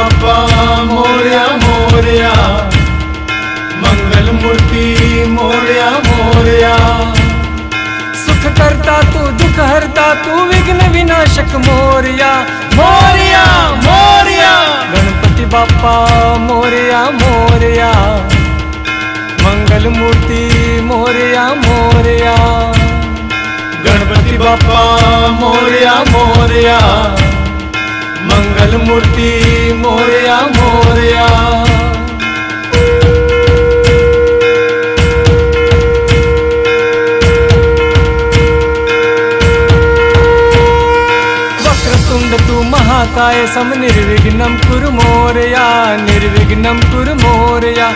बाप्पा मोरया मोरया, मंगल मूर्ती मोरया मोरया। सुख करता तू दुख हरता तू विघ्न विनाशक मोरया मोरया मोरया। गणपती बाप्पा मोरया मोरया, मंगल मूर्ती मोरया मोरया। गणपती बाप्पा मोरया मोरया, मंगल मूर्ती मोरया मोरया। वक्रतुंड तू महाकाय सम निर्विघ्नं कुरु मोरया, निर्विघ्नं कुरु मोरया।